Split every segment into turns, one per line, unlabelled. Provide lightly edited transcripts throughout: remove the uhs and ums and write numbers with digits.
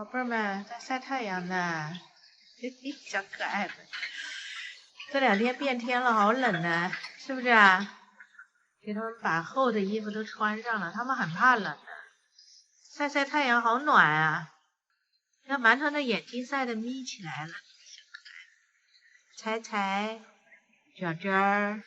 宝贝儿们在晒太阳呢，小可爱们。这2天变天了，好冷呢，是不是啊？给他们把厚的衣服都穿上了，他们很怕冷的。晒晒太阳好暖啊！让馒头的眼睛晒得眯起来了。彩彩、卷卷儿，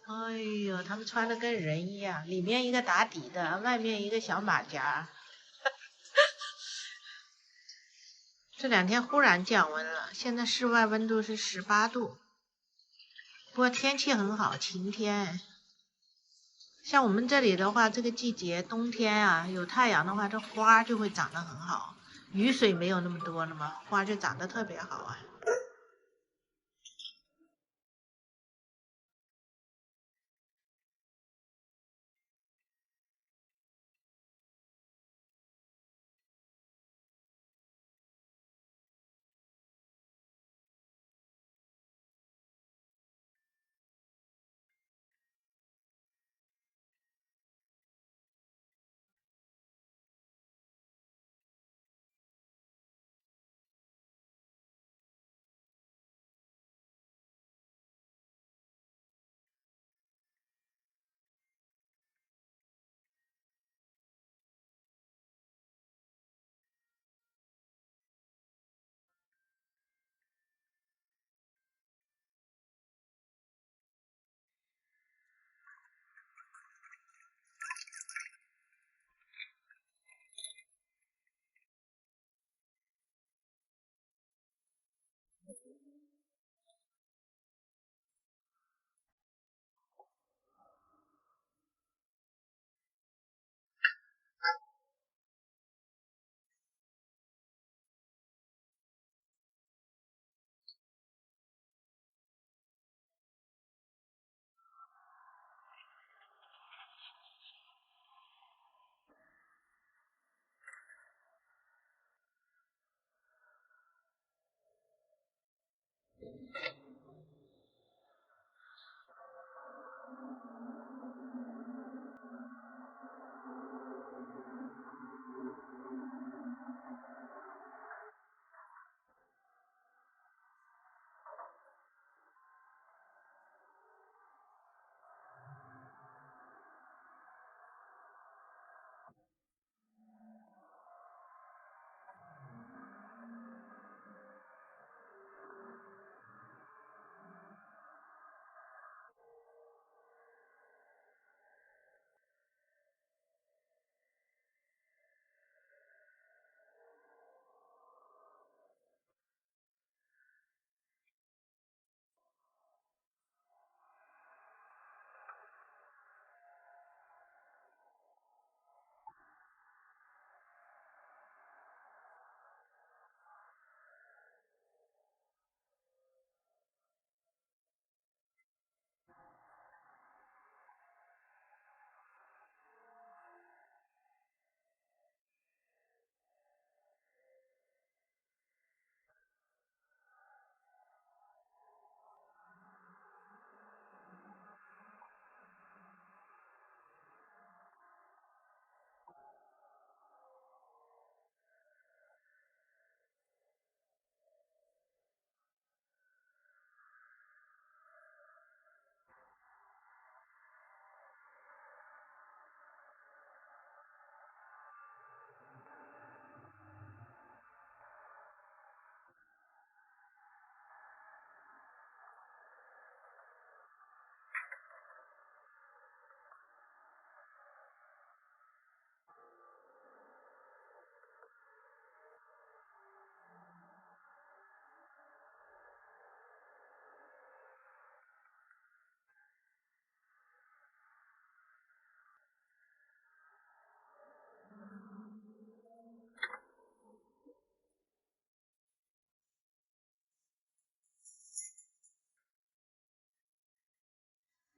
哎呦，他们穿的跟人一样，里面一个打底的，外面一个小马甲。这2天忽然降温了，现在室外温度是18度，不过天气很好，晴天。像我们这里的话，这个季节冬天啊，有太阳的话，这花就会长得很好，雨水没有那么多了嘛，花就长得特别好啊。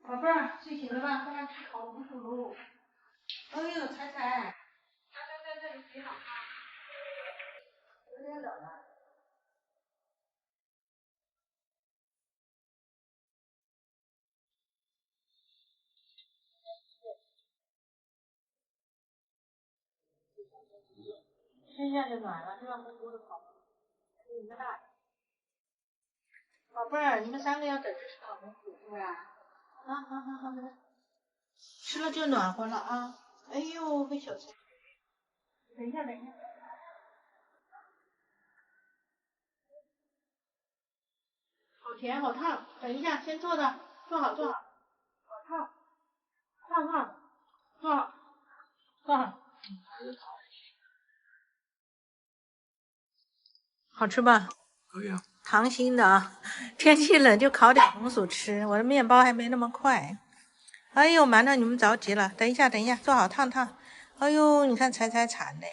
宝贝儿，睡醒了吧？快来吃烤红薯喽！哎呦，彩彩，刚刚在这里洗好吗？有点冷啊。吃一下就暖了，热乎乎的烤，一个大的。宝贝儿，你们3个要等着吃烤红薯是吧？啊，好好好，吃了就暖和了啊！哎呦，个小菜，等一下，等一下，好甜，好烫，等一下，先坐着，坐好，坐好，好烫，烫，坐好，坐好，好吃吧？可以啊。糖心的啊，天气冷就烤点红薯吃，我的面包还没那么快。哎呦，馒头你们着急了，等一下，等一下，坐好烫烫。哎呦，你看柴馋的，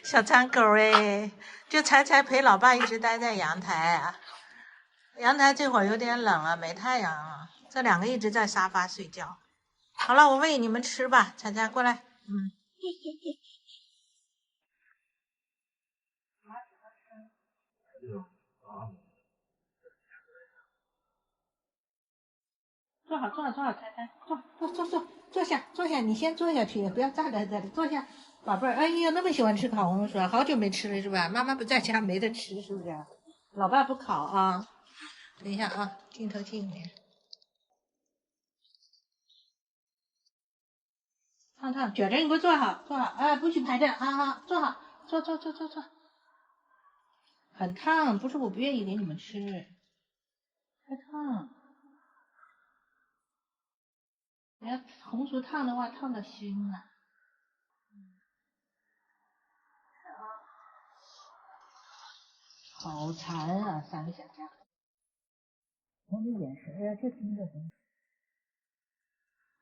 小馋狗哎，就柴陪老爸一直待在阳台啊。阳台这会儿有点冷了，没太阳了，这2个一直在沙发睡觉。好了，我喂你们吃吧，柴过来，坐好，柴，坐下，你先坐下去，不要站在这里，坐下，宝贝儿。哎呀，那么喜欢吃烤红薯啊，好久没吃了是吧？妈妈不在家没得吃是不是？老爸不烤啊。等一下啊，镜头近一点。烫，卷着你给我坐好，哎，不许排队，好，坐好，坐。很烫，不是我不愿意给你们吃，太烫。你要红薯烫的话，烫的熏了。好馋啊，3个小家伙。我的眼神呀，就盯着红薯。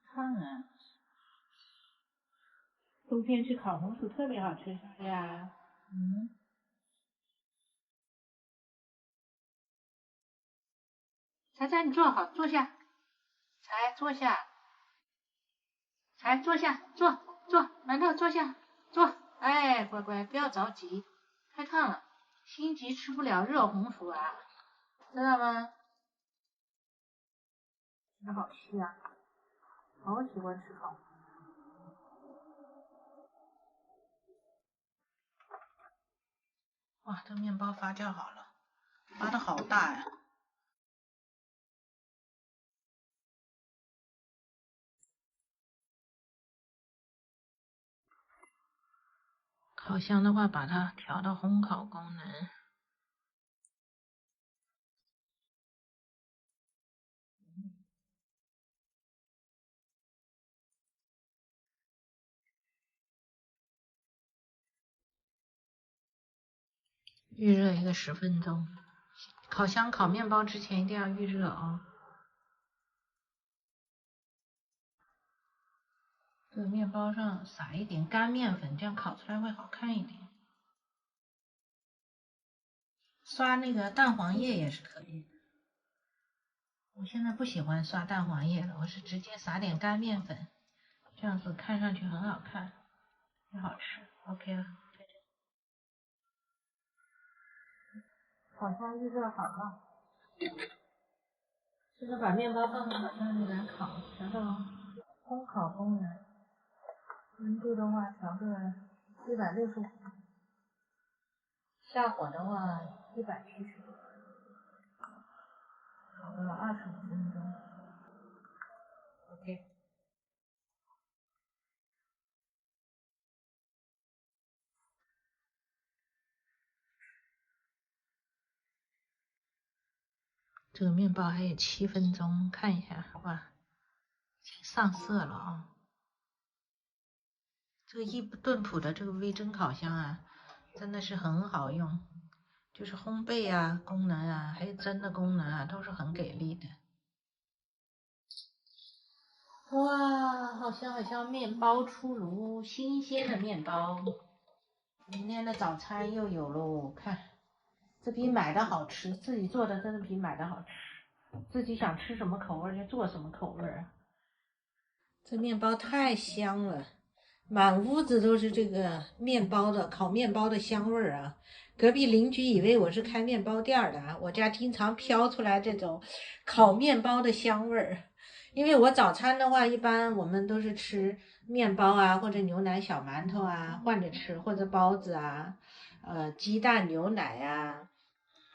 烫啊！冬天吃烤红薯特别好吃，是不是呀？柴，你坐好，坐下。柴，坐下。柴，坐下，坐，馒头坐下，坐。哎，乖乖，不要着急，太烫了，心急吃不了热红薯啊，知道吗？真好吃啊，好喜欢吃烤。哇，这面包发酵好了，发的好大呀！烤箱的话，把它调到烘烤功能。预热一个10分钟。烤箱烤面包之前一定要预热啊。这个面包上撒一点干面粉，这样烤出来会好看一点。刷那个蛋黄液也是可以的。我现在不喜欢刷蛋黄液了，我是直接撒点干面粉，这样子看上去很好看，也好吃。OK 了，烤箱预热好了，现在把面包放到烤箱里来烤，调到烘烤功能，温度的话调个165，下火的话170度，烤个25分钟。OK。这个面包还有7分钟，看一下好吧，上色了啊。这个伊顿普的这个微蒸烤箱啊，真的是很好用，就是烘焙啊功能啊，还有蒸的功能啊，都是很给力的。哇，好香，面包出炉，新鲜的面包，明天的早餐又有喽。看，这比买的好吃，自己做的真的比买的好吃，自己想吃什么口味就做什么口味。这面包太香了，满屋子都是这个面包的烤面包的香味儿啊！隔壁邻居以为我是开面包店的啊，我家经常飘出来这种烤面包的香味儿。因为我早餐的话，一般我们都是吃面包啊，或者牛奶小馒头啊，换着吃，或者包子啊，鸡蛋牛奶啊，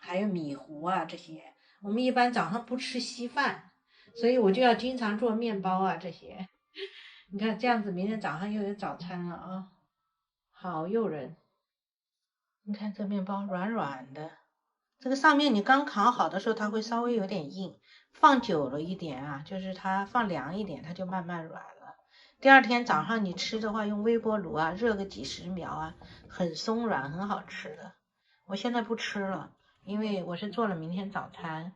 还有米糊啊这些。我们一般早上不吃稀饭，所以我就要经常做面包啊这些。你看这样子，明天早上又有早餐了啊，好诱人！你看这面包软软的，这个上面你刚烤好的时候，它会稍微有点硬，放久了一点啊，就是它放凉一点，它就慢慢软了。第二天早上你吃的话，用微波炉啊热个几十秒啊，很松软，很好吃的。我现在不吃了，因为我是做了明天早餐，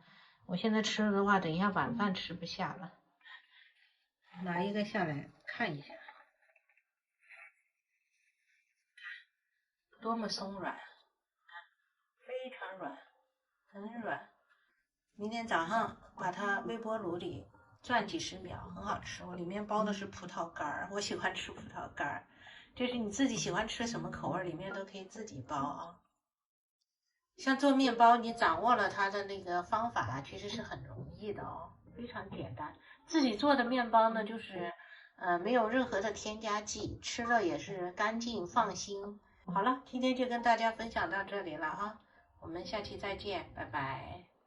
我现在吃了的话，等一下晚饭吃不下了。拿一个下来看一下。多么松软，非常软，很软。明天早上把它微波炉里转几十秒，很好吃。我里面包的是葡萄干儿，我喜欢吃葡萄干儿。就是你自己喜欢吃什么口味，里面都可以自己包啊。像做面包，你掌握了它的那个方法，其实是很容易的哦，非常简单。自己做的面包呢，就是没有任何的添加剂，吃了也是干净放心。好了，今天就跟大家分享到这里了啊，我们下期再见，拜拜。